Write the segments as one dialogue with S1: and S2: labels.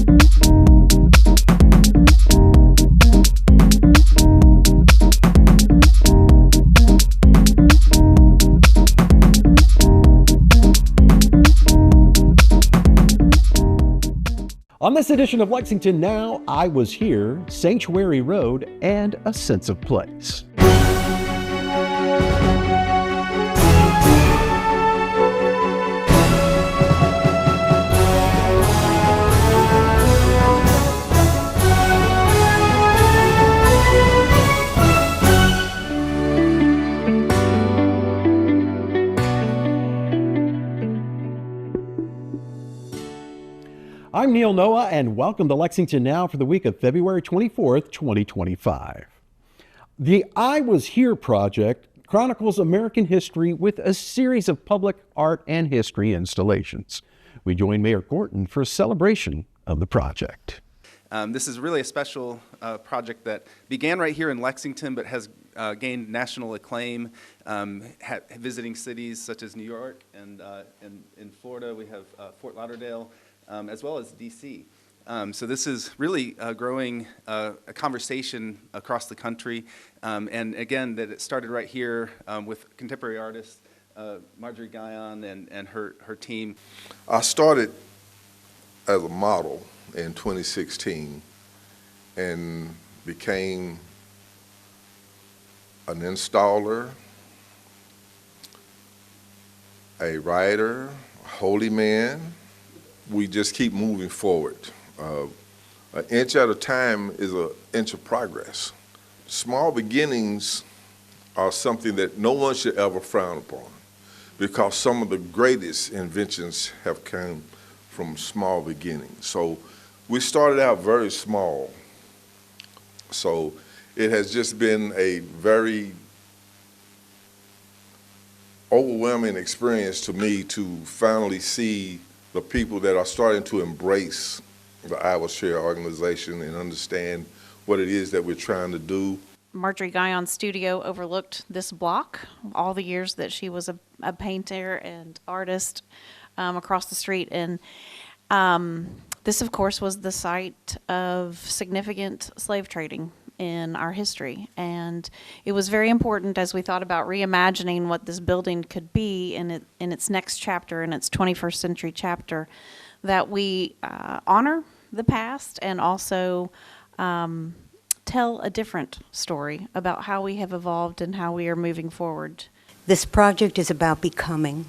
S1: On this edition of Lexington Now, I Was Here, Sanctuary Road, and a sense of place. I'm Neil Noah, and welcome to Lexington Now for the week of February 24th, 2025. The I Was Here project chronicles American history with a series of public art and history installations. We join Mayor Gorton for a celebration of the project.
S2: This is really a special project that began right here in Lexington, but has gained national acclaim, visiting cities such as New York, and in Florida we have Fort Lauderdale, as well as DC. So this is really growing a conversation across the country, and again, that it started right here with contemporary artist Marjorie Guyon and her team.
S3: I started as a model in 2016 and became an installer, a writer, a holy man. We just keep moving forward. An inch at a time is an inch of progress. Small beginnings are something that no one should ever frown upon, because some of the greatest inventions have come from small beginnings. So we started out very small. So it has just been a very overwhelming experience to me to finally see the people that are starting to embrace the I Was Here organization and understand what it is that we're trying to do.
S4: Marjorie Guyon's studio overlooked this block, all the years that she was a painter and artist across the street. And this, of course, was the site of significant slave trading in our history. And it was very important as we thought about reimagining what this building could be in its next chapter, in its 21st century chapter, that we honor the past and also tell a different story about how we have evolved and how we are moving forward.
S5: This project is about becoming.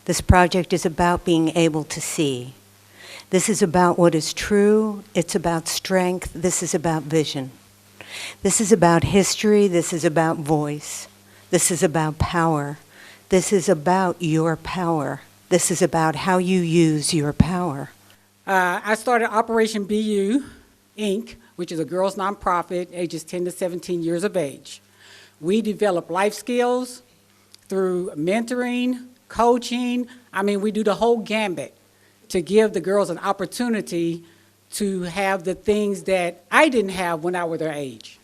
S5: This project is about being able to see. This is about what is true. It's about strength. This is about vision. This is about history. This is about voice. This is about power. This is about your power. This is about how you use your power.
S6: I started Operation BU, Inc., which is a girls' nonprofit, ages 10 to 17 years of age. We develop life skills through mentoring, coaching. We do the whole gambit to give the girls an opportunity to have the things that I didn't have when I was their age.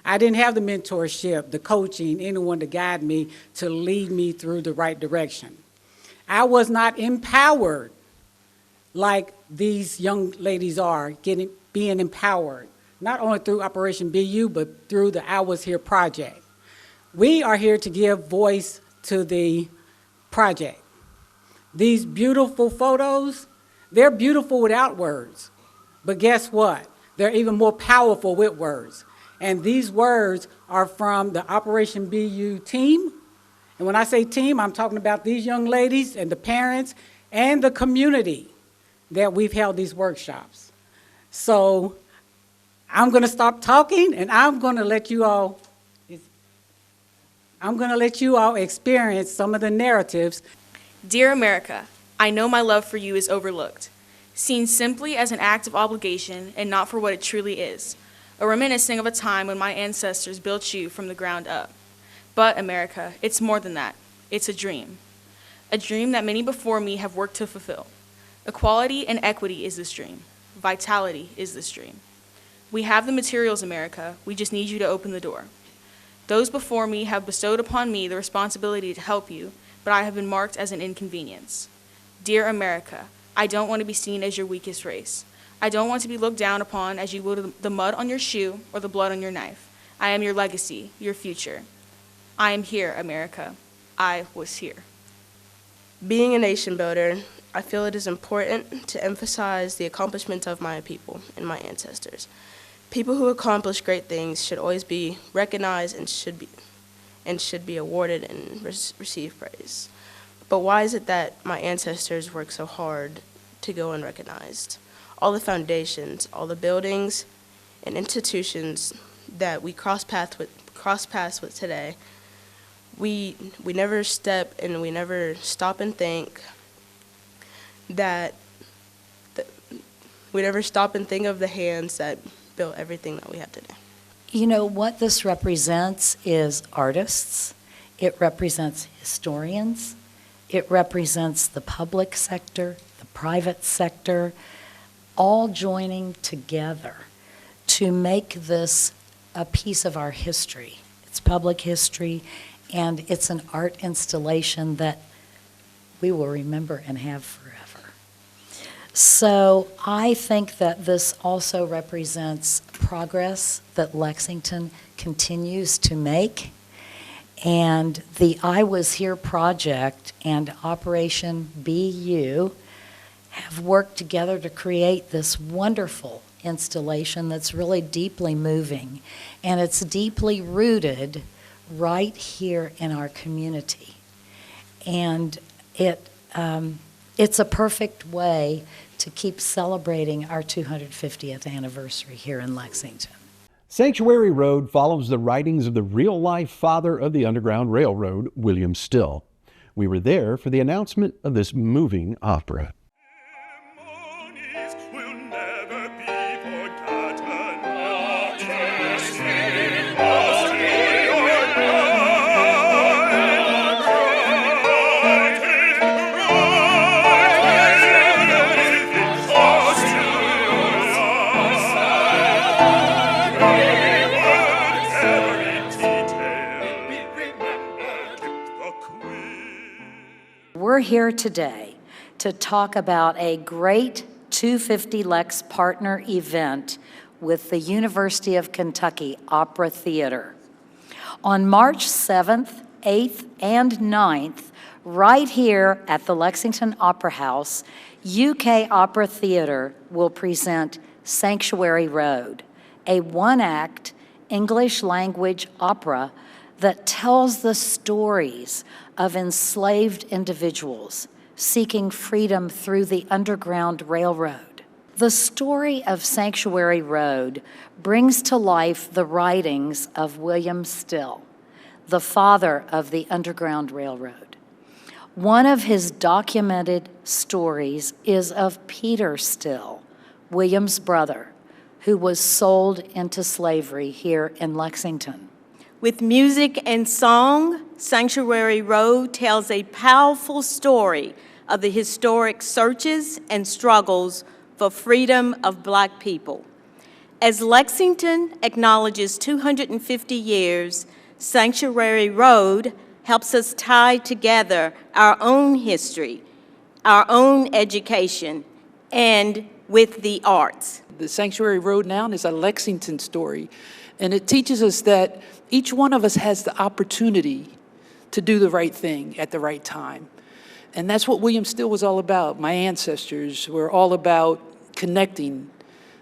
S6: I didn't have the mentorship, the coaching, anyone to guide me, to lead me through the right direction. I was not empowered like these young ladies are, being empowered, not only through Operation BU, but through the I Was Here project. We are here to give voice to the project. These beautiful photos, they're beautiful without words. But guess what? They're even more powerful with words. And these words are from the Operation BU team. And when I say team, I'm talking about these young ladies and the parents and the community that we've held these workshops. So I'm going to stop talking, and I'm going to let you all experience some of the narratives.
S7: Dear America, I know my love for you is overlooked, seen simply as an act of obligation and not for what it truly is, a reminiscing of a time when my ancestors built you from the ground up. But America, it's more than that. It's a dream that many before me have worked to fulfill. Equality and equity is this dream. Vitality is this dream. We have the materials, America. We just need you to open the door. Those before me have bestowed upon me the responsibility to help you, but I have been marked as an inconvenience. Dear America, I don't want to be seen as your weakest race. I don't want to be looked down upon as you would the mud on your shoe or the blood on your knife. I am your legacy, your future. I am here, America. I was here.
S8: Being a nation builder, I feel it is important to emphasize the accomplishments of my people and my ancestors. People who accomplish great things should always be recognized and should be awarded and receive praise. But why is it that my ancestors worked so hard to go unrecognized? All the foundations, all the buildings and institutions that we cross paths with today, we never step and we never stop and think we never stop and think of the hands that built everything that we have today.
S9: You know, what this represents is artists, it represents historians, it represents the public sector, the private sector, all joining together to make this a piece of our history. It's public history, and it's an art installation that we will remember and have forever. So I think that this also represents progress that Lexington continues to make. And the I Was Here project and Operation BU have worked together to create this wonderful installation that's really deeply moving. And it's deeply rooted right here in our community. And it's a perfect way to keep celebrating our 250th anniversary here in Lexington.
S1: Sanctuary Road follows the writings of the real-life father of the Underground Railroad, William Still. We were there for the announcement of this moving opera.
S9: We're here today to talk about a great 250 Lex partner event with the University of Kentucky Opera Theater. On March 7th, 8th, and 9th, right here at the Lexington Opera House, UK Opera Theater will present Sanctuary Road, a one-act English language opera that tells the stories of enslaved individuals seeking freedom through the Underground Railroad. The story of Sanctuary Road brings to life the writings of William Still, the father of the Underground Railroad. One of his documented stories is of Peter Still, William's brother, who was sold into slavery here in Lexington.
S10: With music and song, Sanctuary Road tells a powerful story of the historic searches and struggles for freedom of Black people. As Lexington acknowledges 250 years, Sanctuary Road helps us tie together our own history, our own education, and with the arts.
S11: The Sanctuary Road now is a Lexington story, and it teaches us that each one of us has the opportunity to do the right thing at the right time. And that's what William Still was all about. My ancestors were all about connecting.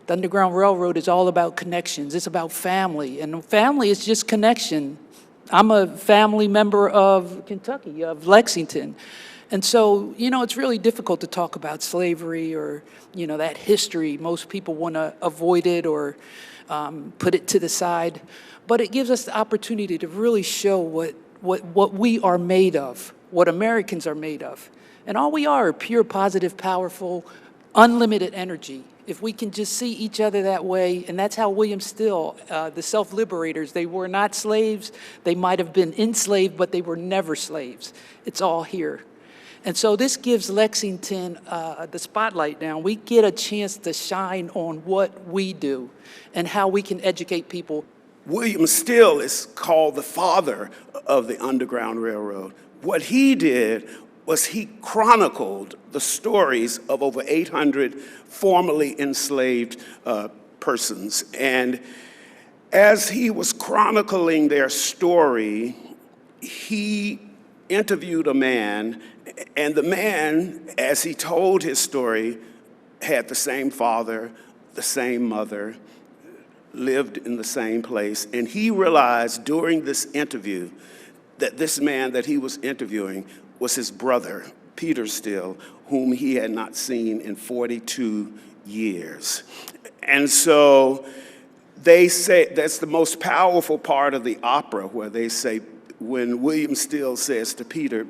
S11: The Underground Railroad is all about connections. It's about family, and family is just connection. I'm a family member of Kentucky, of Lexington. And so, you know, it's really difficult to talk about slavery or, you know, that history. Most people want to avoid it or put it to the side. But it gives us the opportunity to really show what we are made of, what Americans are made of. And all we are pure, positive, powerful, unlimited energy. If we can just see each other that way, and that's how William Still, the self-liberators, they were not slaves. They might have been enslaved, but they were never slaves. It's all here. And so this gives Lexington the spotlight now. We get a chance to shine on what we do and how we can educate people.
S12: William Still is called the father of the Underground Railroad. What he did was he chronicled the stories of over 800 formerly enslaved persons. And as he was chronicling their story, he interviewed a man, and the man, as he told his story, had the same father, the same mother, lived in the same place. And he realized during this interview that this man that he was interviewing was his brother, Peter Still, whom he had not seen in 42 years. And so they say, that's the most powerful part of the opera, where they say, when William Still says to Peter,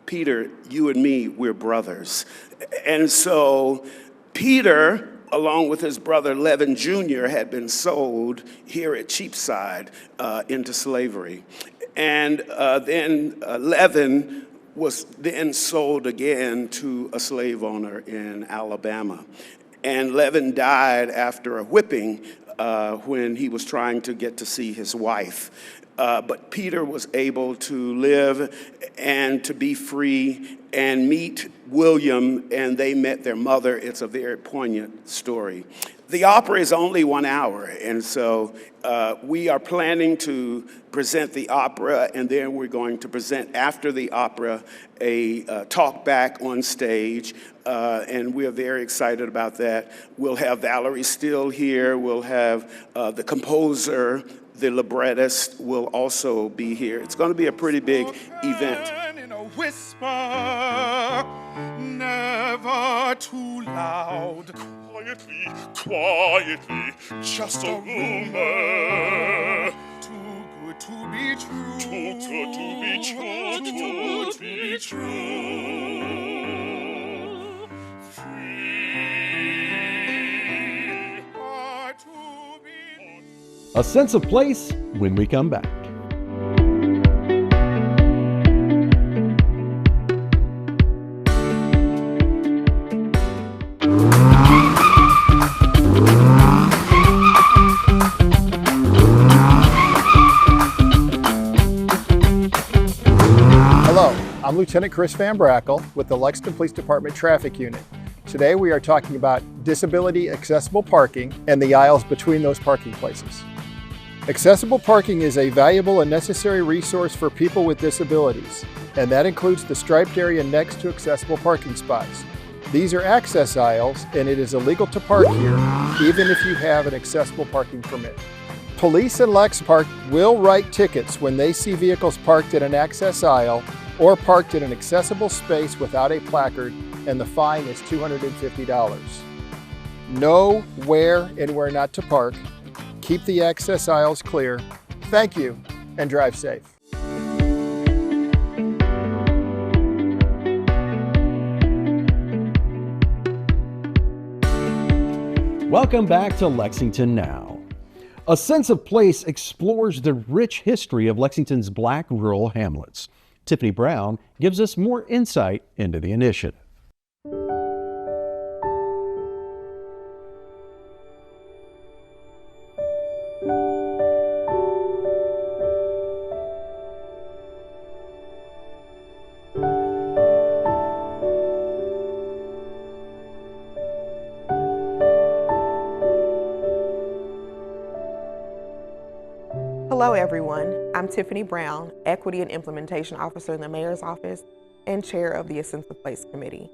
S12: Peter, you and me, we're brothers. And so Peter, along with his brother Levin Jr., had been sold here at Cheapside into slavery. And then Levin was then sold again to a slave owner in Alabama. And Levin died after a whipping when he was trying to get to see his wife. But Peter was able to live and to be free and meet William, and they met their mother. It's a very poignant story. The opera is only 1 hour, and so we are planning to present the opera, and then we're going to present after the opera a talk back on stage, and we're very excited about that. We'll have Valerie Still here. We'll have the composer, the librettist will also be here. It's going to be a pretty big event.
S13: In a whisper, never too loud. Quietly, quietly, just a rumor. Too good to be true. Too good to be true. Too good to be true. Free are to be.
S1: A sense of place when we come back.
S14: Hello, I'm Lieutenant Chris Van Brackle with the Lexington Police Department Traffic Unit. Today we are talking about disability accessible parking and the aisles between those parking places. Accessible parking is a valuable and necessary resource for people with disabilities, and that includes the striped area next to accessible parking spots. These are access aisles, and it is illegal to park here, even if you have an accessible parking permit. Police and Lex Park will write tickets when they see vehicles parked in an access aisle or parked in an accessible space without a placard, and the fine is $250. Know where and where not to park. Keep the access aisles clear. Thank you, and drive safe.
S1: Welcome back to Lexington Now. A Sense of Place explores the rich history of Lexington's Black rural hamlets. Tiffany Brown gives us more insight into the initiative.
S15: Hello everyone, I'm Tiffany Brown, Equity and Implementation Officer in the Mayor's Office and Chair of the A Sense of Place Committee.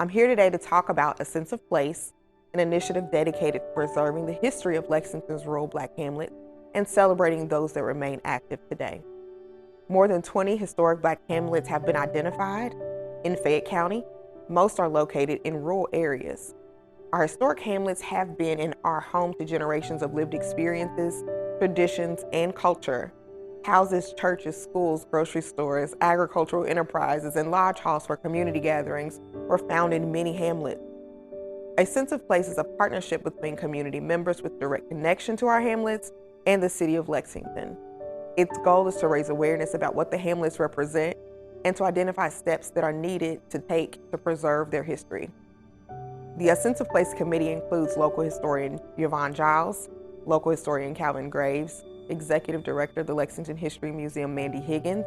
S15: I'm here today to talk about A Sense of Place, an initiative dedicated to preserving the history of Lexington's rural Black hamlet and celebrating those that remain active today. More than 20 historic Black hamlets have been identified in Fayette County. Most are located in rural areas. Our historic hamlets have been and are home to generations of lived experiences, traditions, and culture. Houses, churches, schools, grocery stores, agricultural enterprises, and lodge halls for community gatherings were found in many hamlets. A Sense of Place is a partnership between community members with direct connection to our hamlets and the city of Lexington. Its goal is to raise awareness about what the hamlets represent and to identify steps that are needed to take to preserve their history. The A Sense of Place Committee includes local historian Yvonne Giles, local historian Calvin Graves, Executive Director of the Lexington History Museum Mandy Higgins,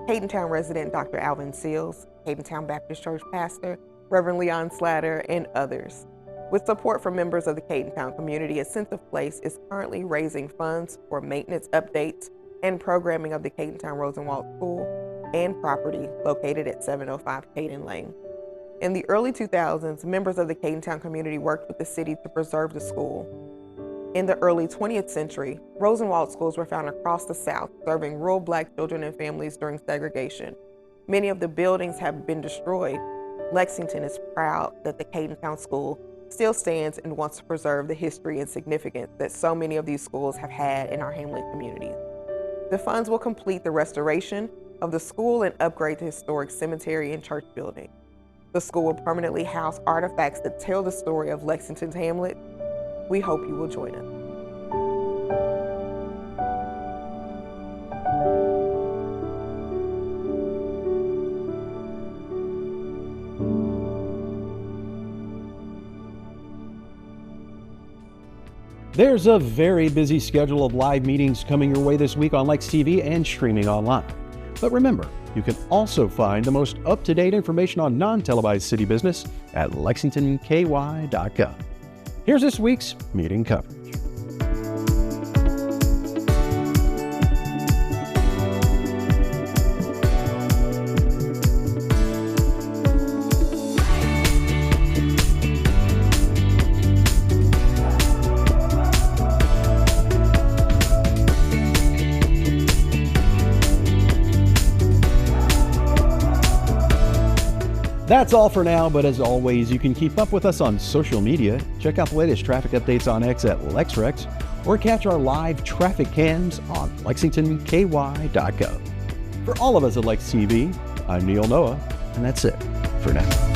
S15: Cadentown resident Dr. Alvin Seals, Cadentown Baptist Church pastor Reverend Leon Slatter, and others. With support from members of the Cadentown community, A Sense of Place is currently raising funds for maintenance updates and programming of the Cadentown Rosenwald School and property located at 705 Caden Lane. In the early 2000s, members of the Cadentown community worked with the city to preserve the school. In the early 20th century, Rosenwald schools were found across the South, serving rural Black children and families during segregation. Many of the buildings have been destroyed. Lexington is proud that the Cadentown School still stands and wants to preserve the history and significance that so many of these schools have had in our hamlet communities. The funds will complete the restoration of the school and upgrade the historic cemetery and church building. The school will permanently house artifacts that tell the story of Lexington's hamlet. We hope you will join us.
S1: There's a very busy schedule of live meetings coming your way this week on Lex TV and streaming online. But remember, you can also find the most up-to-date information on non-televised city business at lexingtonky.gov. Here's this week's meeting coverage. That's all for now, but as always, you can keep up with us on social media. Check out the latest traffic updates on X at LexRex, or catch our live traffic cams on lexingtonky.gov. For all of us at Lex TV, I'm Neil Noah, and that's it for now.